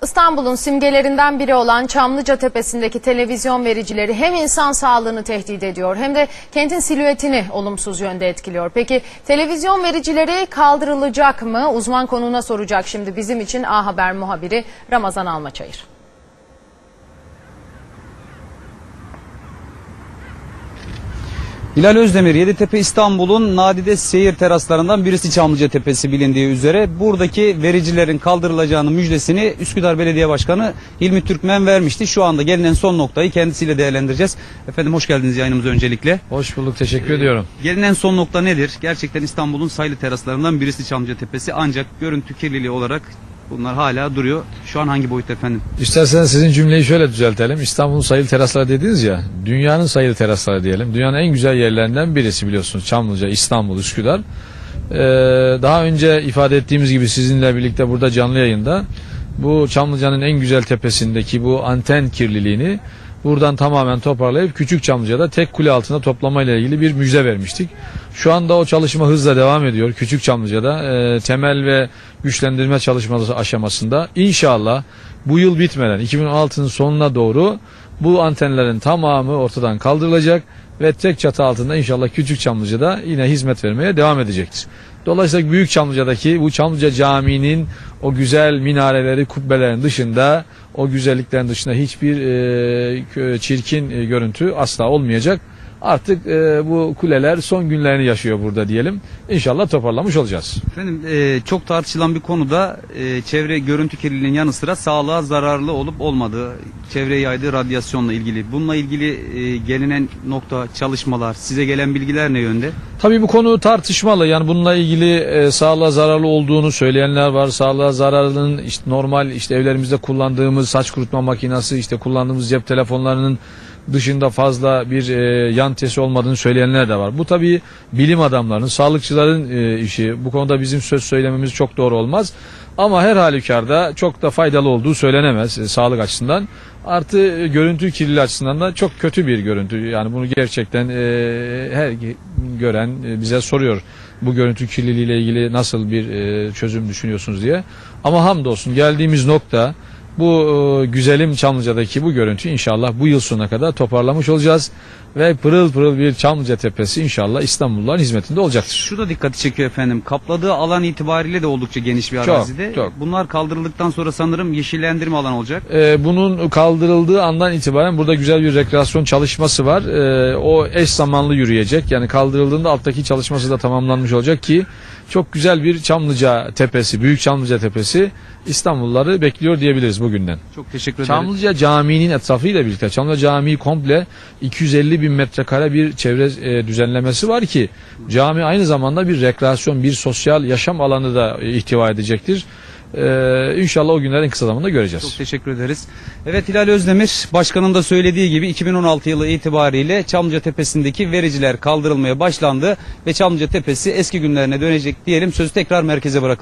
İstanbul'un simgelerinden biri olan Çamlıca Tepesi'ndeki televizyon vericileri hem insan sağlığını tehdit ediyor hem de kentin silüetini olumsuz yönde etkiliyor. Peki televizyon vericileri kaldırılacak mı? Uzman konuğuna soracak şimdi bizim için A Haber muhabiri Ramazan Almaçayır. Hilal Özdemir, Yeditepe İstanbul'un nadide seyir teraslarından birisi Çamlıca Tepesi bilindiği üzere. Buradaki vericilerin kaldırılacağının müjdesini Üsküdar Belediye Başkanı Hilmi Türkmen vermişti. Şu anda gelinen son noktayı kendisiyle değerlendireceğiz. Efendim hoş geldiniz yayınımıza öncelikle. Hoş bulduk, teşekkür ediyorum. Gelinen son nokta nedir? Gerçekten İstanbul'un sayılı teraslarından birisi Çamlıca Tepesi, ancak görüntü kirliliği olarak bunlar hala duruyor. Şu an hangi boyutta efendim? İsterseniz sizin cümleyi şöyle düzeltelim. İstanbul'un sayılı terasları dediniz ya, dünyanın sayılı terasları diyelim. Dünyanın en güzel yerlerinden birisi biliyorsunuz. Çamlıca, İstanbul, Üsküdar. Daha önce ifade ettiğimiz gibi sizinle birlikte burada canlı yayında bu Çamlıca'nın en güzel tepesindeki bu anten kirliliğini buradan tamamen toparlayıp Küçük Çamlıca'da tek kule altında toplamayla ilgili bir müjde vermiştik. Şu anda o çalışma hızla devam ediyor. Küçük Çamlıca'da temel ve güçlendirme çalışmaları aşamasında. İnşallah bu yıl bitmeden 2016'nın sonuna doğru bu antenlerin tamamı ortadan kaldırılacak ve tek çatı altında inşallah Küçük Çamlıca'da yine hizmet vermeye devam edecektir. Dolayısıyla Büyük Çamlıca'daki bu Çamlıca Camii'nin o güzel minareleri, kubbelerin dışında, o güzelliklerin dışında hiçbir çirkin görüntü asla olmayacak. Artık bu kuleler son günlerini yaşıyor burada diyelim. İnşallah toparlamış olacağız. Efendim çok tartışılan bir konuda çevre görüntü kirliliğinin yanı sıra sağlığa zararlı olup olmadığı, çevreye yaydığı radyasyonla ilgili. Bununla ilgili gelinen nokta, çalışmalar, size gelen bilgiler ne yönde? Tabii bu konu tartışmalı. Yani bununla ilgili sağlığa zararlı olduğunu söyleyenler var. Sağlığa zararlının işte normal evlerimizde kullandığımız saç kurutma makinesi, kullandığımız cep telefonlarının dışında fazla bir yan tesiri olmadığını söyleyenler de var. Bu tabii bilim adamlarının, sağlıkçıların işi. Bu konuda bizim söz söylememiz çok doğru olmaz. Ama her halükarda çok da faydalı olduğu söylenemez sağlık açısından. Artı görüntü kirliliği açısından da çok kötü bir görüntü. Yani bunu gerçekten her gören bize soruyor. Bu görüntü kirliliği ile ilgili nasıl bir çözüm düşünüyorsunuz diye. Ama hamdolsun geldiğimiz nokta, bu güzelim Çamlıca'daki bu görüntü inşallah bu yıl sonuna kadar toparlamış olacağız. Ve pırıl pırıl bir Çamlıca Tepesi inşallah İstanbulluların hizmetinde olacaktır. Şu da dikkati çekiyor efendim. Kapladığı alan itibariyle de oldukça geniş bir arazide. Çok. Bunlar kaldırıldıktan sonra sanırım yeşillendirme alanı olacak. Bunun kaldırıldığı andan itibaren burada güzel bir rekreasyon çalışması var. O eş zamanlı yürüyecek. Yani kaldırıldığında alttaki çalışması da tamamlanmış olacak ki çok güzel bir Çamlıca Tepesi, Büyük Çamlıca Tepesi İstanbulluları bekliyor diyebiliriz bugünden. Çok teşekkür ederim. Çamlıca Camii'nin etrafıyla birlikte Çamlıca Camii komple 250 bin metrekare bir çevre düzenlemesi var ki cami aynı zamanda bir rekreasyon, bir sosyal yaşam alanı da ihtiva edecektir. İnşallah o günleri en kısa zamanda göreceğiz. Çok teşekkür ederiz. Evet, Hilal Özdemir Başkan'ın da söylediği gibi 2016 yılı itibariyle Çamlıca Tepesi'ndeki vericiler kaldırılmaya başlandı ve Çamlıca Tepesi eski günlerine dönecek diyelim. Sözü tekrar merkeze bırakalım.